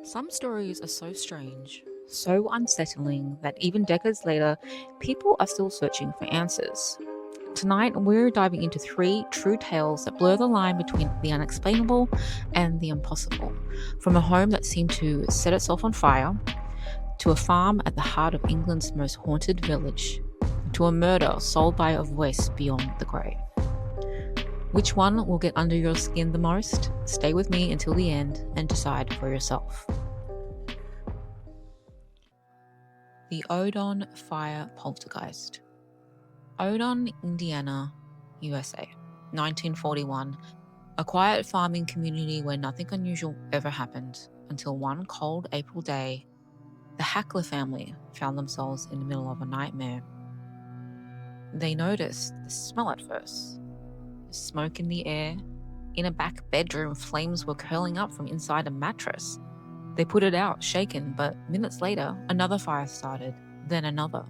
Some stories are so strange, so unsettling that even decades later, people are still searching for answers. Tonight, we're diving into three true tales that blur the line between the unexplainable and the impossible. From a home that seemed to set itself on fire, to a farm at the heart of England's most haunted village, to a murder solved by a voice beyond the grave. Which one will get under your skin the most? Stay with me until the end and decide for yourself. The Odon Fire Poltergeist. Odon, Indiana, USA, 1941. A quiet farming community where nothing unusual ever happened until one cold April day, the Hackler family found themselves in the middle of a nightmare. They noticed the smell at first. Smoke in the air. In a back bedroom, flames were curling up from inside a mattress. They put it out, shaken, but minutes later, another fire started, then another.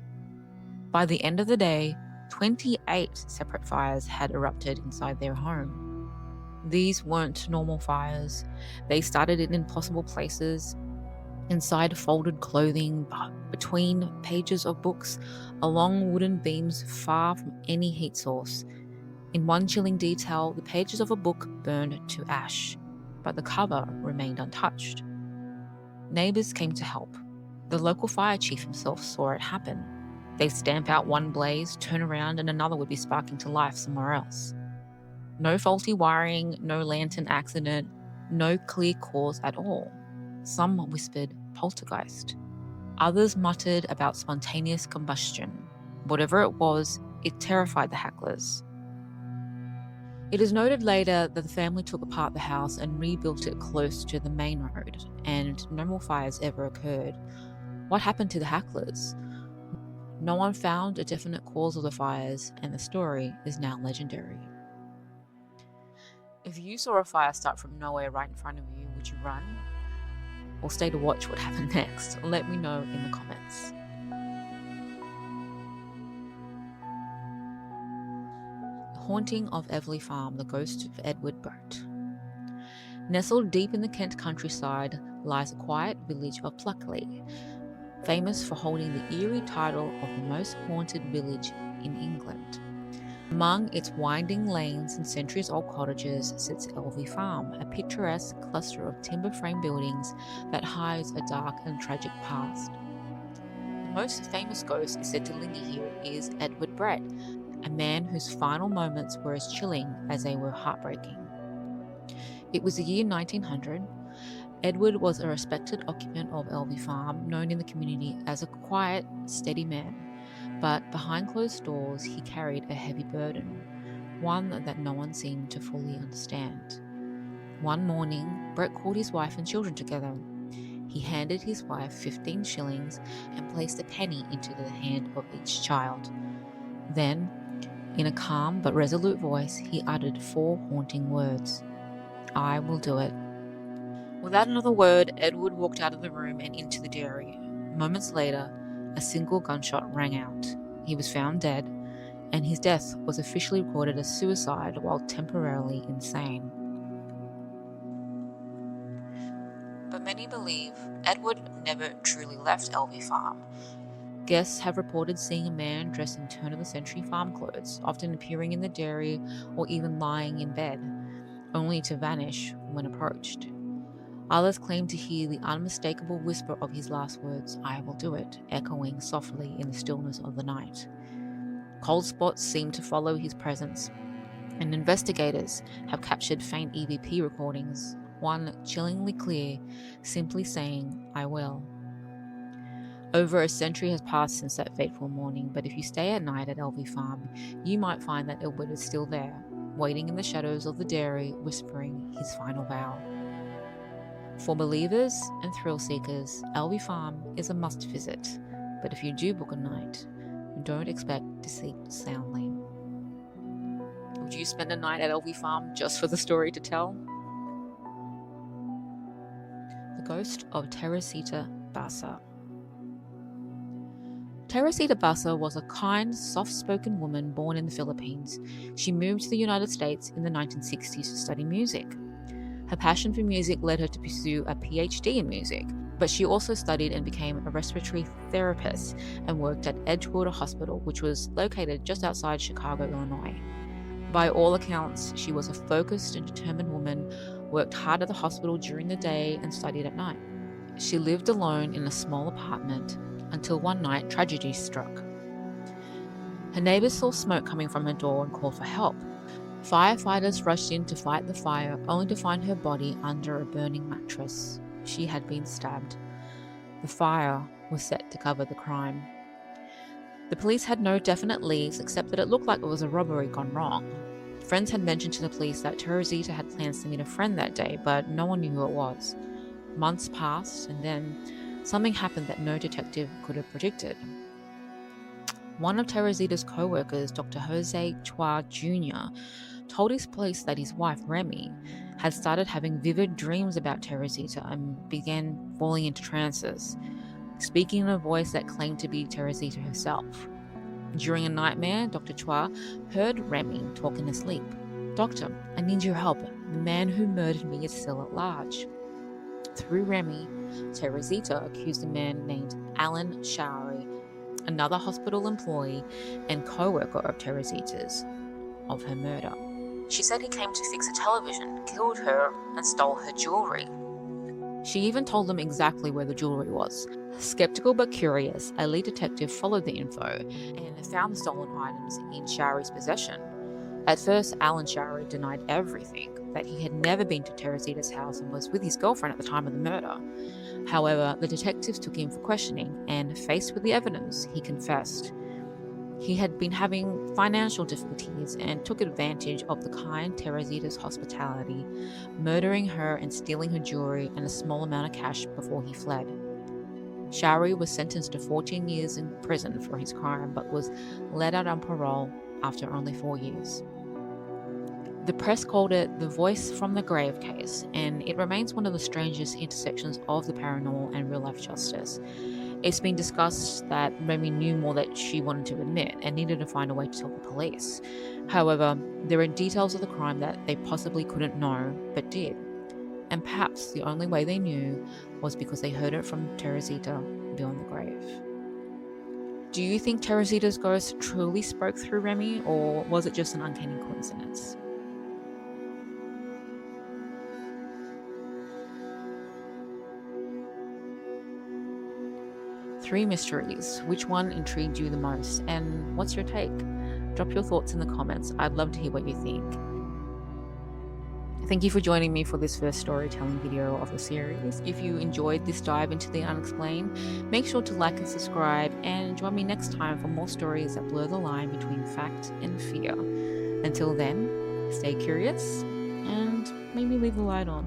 By the end of the day, 28 separate fires had erupted inside their home. These weren't normal fires. They started in impossible places, inside folded clothing, between pages of books, along wooden beams far from any heat source. In one chilling detail, the pages of a book burned to ash, but the cover remained untouched. Neighbours came to help. The local fire chief himself saw it happen. They'd stamp out one blaze, turn around, and another would be sparking to life somewhere else. No faulty wiring, no lantern accident, no clear cause at all. Some whispered poltergeist. Others muttered about spontaneous combustion. Whatever it was, it terrified the Hacklers. It is noted later that the family took apart the house and rebuilt it close to the main road, and no more fires ever occurred. What happened to the Hacklers? No one found a definite cause of the fires, and the story is now legendary. If you saw a fire start from nowhere right in front of you, would you run? Or stay to watch what happened next? Let me know in the comments. Haunting of Everley Farm, the ghost of Edward Brett. Nestled deep in the Kent countryside lies a quiet village of Pluckley, famous for holding the eerie title of the most haunted village in England. Among its winding lanes and centuries-old cottages sits Elvey Farm, a picturesque cluster of timber-frame buildings that hides a dark and tragic past. The most famous ghost is said to linger here is Edward Brett, a man whose final moments were as chilling as they were heartbreaking. It was the year 1900. Edward was a respected occupant of Elvey Farm, known in the community as a quiet, steady man. But behind closed doors, he carried a heavy burden, one that no one seemed to fully understand. One morning, Brett called his wife and children together. He handed his wife 15 shillings and placed a penny into the hand of each child. Then, in a calm but resolute voice, he uttered 4 haunting words. "I will do it." Without another word, Edward walked out of the room and into the dairy. Moments later, a single gunshot rang out. He was found dead, and his death was officially recorded as suicide while temporarily insane. But many believe Edward never truly left Elvey Farm. Guests have reported seeing a man dressed in turn-of-the-century farm clothes, often appearing in the dairy or even lying in bed, only to vanish when approached. Others claim to hear the unmistakable whisper of his last words, "I will do it," echoing softly in the stillness of the night. Cold spots seem to follow his presence, and investigators have captured faint EVP recordings, one chillingly clear, simply saying, "I will." Over a century has passed since that fateful morning, but if you stay at night at Elvey Farm, you might find that Edward is still there, waiting in the shadows of the dairy, whispering his final vow. For believers and thrill seekers, Elvey Farm is a must visit, but if you do book a night, don't expect to sleep soundly. Would you spend a night at Elvey Farm just for the story to tell? The Ghost of Teresita Basa. Teresita Basa was a kind, soft-spoken woman born in the Philippines. She moved to the United States in the 1960s to study music. Her passion for music led her to pursue a PhD in music, but she also studied and became a respiratory therapist and worked at Edgewater Hospital, which was located just outside Chicago, Illinois. By all accounts, she was a focused and determined woman, worked hard at the hospital during the day and studied at night. She lived alone in a small apartment until one night tragedy struck. Her neighbors saw smoke coming from her door and called for help. Firefighters rushed in to fight the fire, only to find her body under a burning mattress. She had been stabbed. The fire was set to cover the crime. The police had no definite leads except that it looked like it was a robbery gone wrong. Friends had mentioned to the police that Teresita had plans to meet a friend that day, but no one knew who it was. Months passed, and then something happened that no detective could have predicted. One of Teresita's co-workers, Dr. Jose Chua Jr., told his police that his wife, Remy, had started having vivid dreams about Teresita and began falling into trances, speaking in a voice that claimed to be Teresita herself. During a nightmare, Dr. Chua heard Remy talk in his sleep. "Doctor, I need your help. The man who murdered me is still at large." Through Remy, Teresita accused a man named Alan Showery, another hospital employee and co-worker of Teresita's, of her murder. She said he came to fix a television, killed her, and stole her jewelry. She even told them exactly where the jewelry was. Skeptical but curious, a lead detective followed the info and found the stolen items in Showery's possession. At first, Alan Showery denied everything, that he had never been to Teresita's house and was with his girlfriend at the time of the murder. However, the detectives took him for questioning, and faced with the evidence, he confessed. He had been having financial difficulties and took advantage of the kind Teresita's hospitality, murdering her and stealing her jewelry and a small amount of cash before he fled. Showery was sentenced to 14 years in prison for his crime, but was let out on parole after only 4 years. The press called it the Voice from the Grave case, and it remains one of the strangest intersections of the paranormal and real-life justice. It's been discussed that Remy knew more that she wanted to admit and needed to find a way to tell the police. However, there are details of the crime that they possibly couldn't know, but did. And perhaps the only way they knew was because they heard it from Teresita beyond the grave. Do you think Teresita's ghost truly spoke through Remy, or was it just an uncanny coincidence? Three mysteries. Which one intrigued you the most? And what's your take? Drop your thoughts in the comments. I'd love to hear what you think. Thank you for joining me for this first storytelling video of the series. If you enjoyed this dive into the unexplained, make sure to like and subscribe, and join me next time for more stories that blur the line between fact and fear. Until then, stay curious and maybe leave the light on.